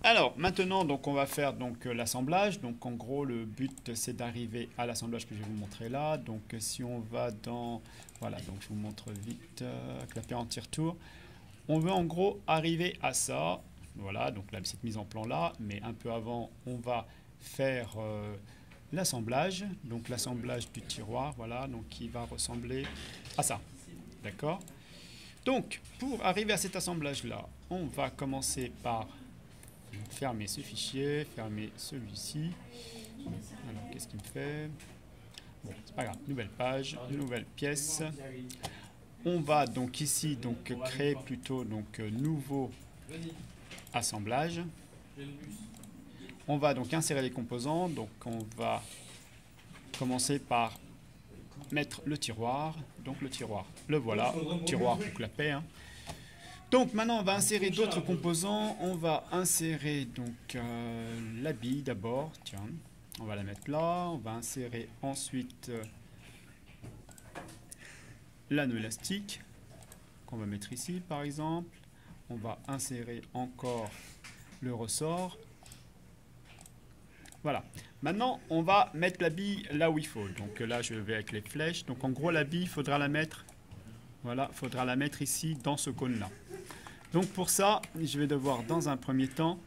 Alors maintenant donc on va faire donc l'assemblage. Donc en gros le but c'est d'arriver à l'assemblage que je vais vous montrer là. Donc si on va dans voilà, donc je vous montre vite clapet en tire-tour. On veut en gros arriver à ça. Voilà, donc là cette mise en plan là, mais un peu avant on va faire l'assemblage. Donc l'assemblage du tiroir, voilà, donc qui va ressembler à ça. D'accord? Donc pour arriver à cet assemblage là, on va commencer par fermer ce fichier, fermer celui-ci. Alors, qu'est-ce qu'il me fait? Bon, c'est pas grave. Nouvelle page, nouvelle pièce. On va donc ici donc créer plutôt donc nouveau assemblage. On va donc insérer les composants. Donc on va commencer par mettre le tiroir. Donc le tiroir, le voilà, tiroir ou clapet. Hein. Donc maintenant on va insérer d'autres composants. On va insérer donc la bille d'abord. Tiens, on va la mettre là. On va insérer ensuite l'anneau élastique qu'on va mettre ici par exemple. On va insérer encore le ressort. Voilà. Maintenant on va mettre la bille là où il faut. Donc là je vais avec les flèches. Donc en gros la bille il faudra la mettre. Voilà, faudra la mettre ici dans ce cône là. Donc pour ça, je vais devoir dans un premier temps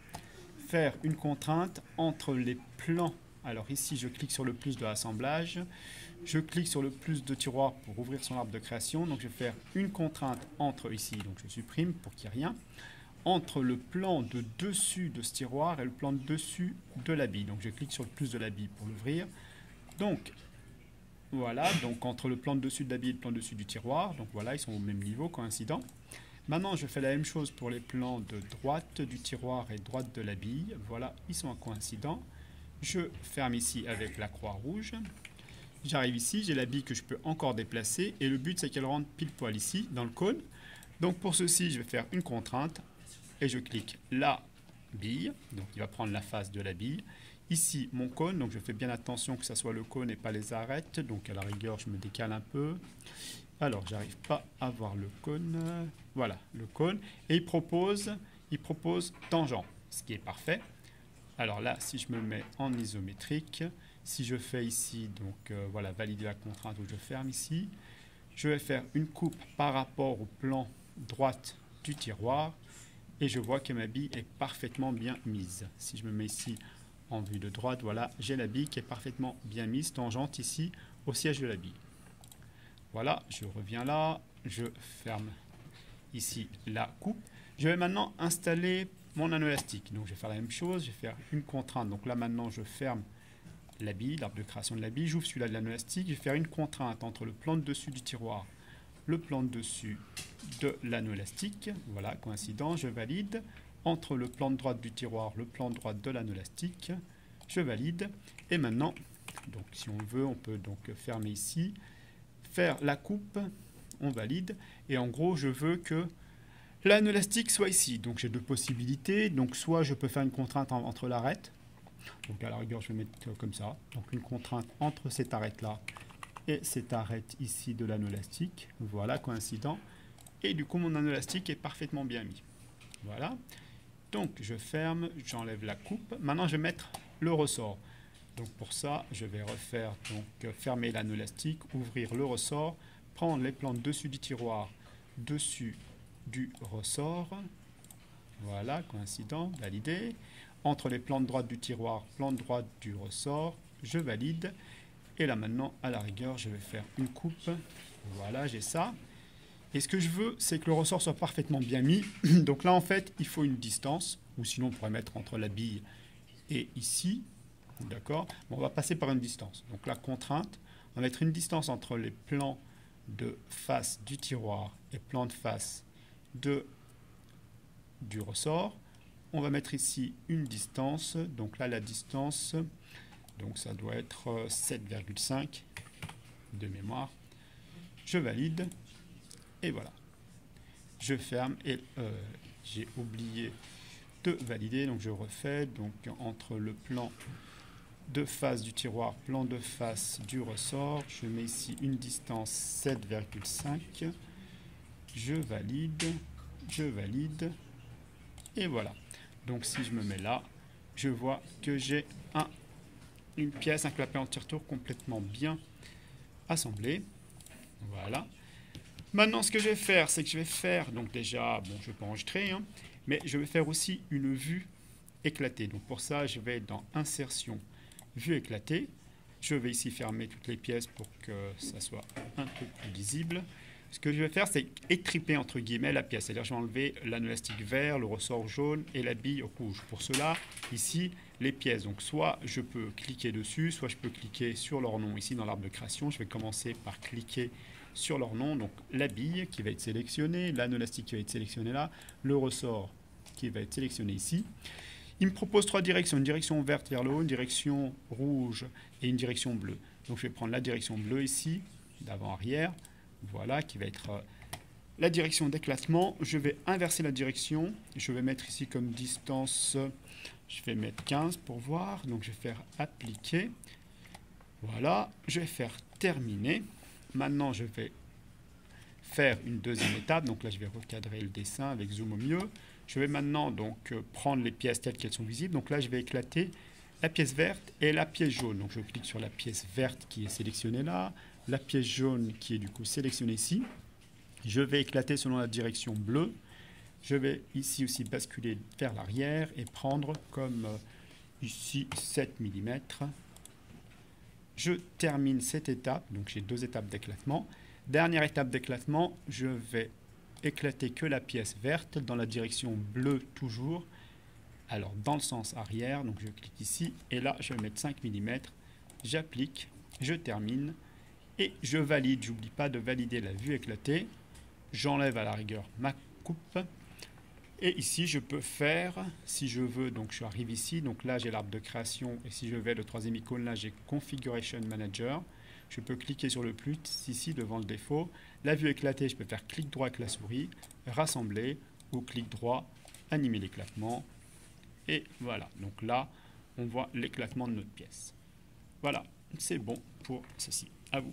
faire une contrainte entre les plans. Alors ici, je clique sur le plus de l'assemblage. Je clique sur le plus de tiroirs pour ouvrir son arbre de création. Donc je vais faire une contrainte entre ici, donc je supprime pour qu'il n'y ait rien, entre le plan de dessus de ce tiroir et le plan de dessus de la bille. Donc je clique sur le plus de la bille pour l'ouvrir. Donc voilà, donc entre le plan de dessus de la bille et le plan de dessus du tiroir. Donc voilà, ils sont au même niveau, coïncidents. Maintenant, je fais la même chose pour les plans de droite du tiroir et droite de la bille. Voilà, ils sont coïncidents. Je ferme ici avec la croix rouge. J'arrive ici, j'ai la bille que je peux encore déplacer. Et le but, c'est qu'elle rentre pile poil ici, dans le cône. Donc pour ceci, je vais faire une contrainte. Et je clique la bille. Donc il va prendre la face de la bille. Ici, mon cône. Donc je fais bien attention que ça soit le cône et pas les arêtes. Donc à la rigueur, je me décale un peu. Alors, j'arrive pas à voir le cône. Voilà, le cône. Et il propose tangent, ce qui est parfait. Alors là, si je me mets en isométrique, si je fais ici, donc voilà, valider la contrainte où je ferme ici, je vais faire une coupe par rapport au plan droite du tiroir et je vois que ma bille est parfaitement bien mise. Si je me mets ici en vue de droite, voilà, j'ai la bille qui est parfaitement bien mise, tangente ici au siège de la bille. Voilà, je reviens là, je ferme ici la coupe. Je vais maintenant installer mon anneau élastique. Donc je vais faire la même chose, je vais faire une contrainte. Donc là maintenant je ferme la bille, l'arbre de création de la bille, j'ouvre celui-là de l'anneau élastique, je vais faire une contrainte entre le plan de dessus du tiroir, le plan de dessus de l'anneau élastique. Voilà, coïncident, je valide. Entre le plan de droite du tiroir, le plan de droite de l'anneau élastique, je valide. Et maintenant, donc si on veut, on peut donc fermer ici. Faire la coupe, on valide, et en gros je veux que l'anneau élastique soit ici. Donc j'ai deux possibilités, donc soit je peux faire une contrainte entre l'arête, donc à la rigueur je vais mettre comme ça, donc une contrainte entre cette arête là et cette arête ici de l'anneau élastique, voilà, coïncident, et du coup mon anneau élastique est parfaitement bien mis. Voilà, donc je ferme, j'enlève la coupe, maintenant je vais mettre le ressort. Donc pour ça, je vais refaire donc fermer l'anneau élastique, ouvrir le ressort, prendre les plans dessus du tiroir, dessus du ressort. Voilà, coïncident, validé. Entre les plans de droite du tiroir, plan de droite du ressort, je valide. Et là maintenant, à la rigueur, je vais faire une coupe. Voilà, j'ai ça. Et ce que je veux, c'est que le ressort soit parfaitement bien mis. Donc là, en fait, il faut une distance, ou sinon on pourrait mettre entre la bille et ici. D'accord. Bon, on va passer par une distance. Donc la contrainte, on va mettre une distance entre les plans de face du tiroir et plans de face du ressort. On va mettre ici une distance. Donc là, la distance, donc ça doit être 7,5 de mémoire. Je valide. Et voilà. Je ferme et j'ai oublié de valider. Donc je refais. Donc entre le plan de face du tiroir, plan de face du ressort. Je mets ici une distance 7,5. Je valide, et voilà. Donc si je me mets là, je vois que j'ai une pièce, un clapet anti-retour complètement bien assemblé. Voilà. Maintenant, ce que je vais faire, c'est que je vais faire, donc déjà, bon, je ne vais pas enregistrer, hein, mais je vais faire aussi une vue éclatée. Donc pour ça, je vais dans Insertion, Vue éclatée. Je vais ici fermer toutes les pièces pour que ça soit un peu plus lisible. Ce que je vais faire, c'est étriper entre guillemets la pièce. C'est-à-dire, je vais enlever l'anneau élastique vert, le ressort jaune et la bille rouge. Pour cela, ici, les pièces. Donc, soit je peux cliquer dessus, soit je peux cliquer sur leur nom. Ici, dans l'arbre de création, je vais commencer par cliquer sur leur nom. Donc, la bille qui va être sélectionnée, l'anneau élastique qui va être sélectionné là, le ressort qui va être sélectionné ici. Il me propose 3 directions, une direction verte vers le haut, une direction rouge et une direction bleue. Donc, je vais prendre la direction bleue ici, d'avant-arrière. Voilà, qui va être la direction d'éclatement. Je vais inverser la direction. Je vais mettre ici comme distance, je vais mettre 15 pour voir. Donc je vais faire appliquer. Voilà, je vais faire terminer. Maintenant, je vais faire une deuxième étape. Donc là, je vais recadrer le dessin avec zoom au mieux. Je vais maintenant donc prendre les pièces telles qu'elles sont visibles. Donc là, je vais éclater la pièce verte et la pièce jaune. Donc je clique sur la pièce verte qui est sélectionnée là. La pièce jaune qui est du coup sélectionnée ici. Je vais éclater selon la direction bleue. Je vais ici aussi basculer vers l'arrière et prendre comme ici 7 mm. Je termine cette étape, donc j'ai 2 étapes d'éclatement. Dernière étape d'éclatement, je vais éclater que la pièce verte dans la direction bleue toujours. Alors dans le sens arrière, donc je clique ici et là je vais mettre 5 mm. J'applique, je termine. Et je valide, j'oublie pas de valider la vue éclatée. J'enlève à la rigueur ma coupe. Et ici, je peux faire, si je veux, donc je arrive ici, donc là j'ai l'arbre de création. Et si je vais le troisième icône, là j'ai Configuration Manager. Je peux cliquer sur le plus ici devant le défaut. La vue éclatée, je peux faire clic droit avec la souris, rassembler ou clic droit, animer l'éclatement. Et voilà, donc là, on voit l'éclatement de notre pièce. Voilà, c'est bon pour ceci. À vous.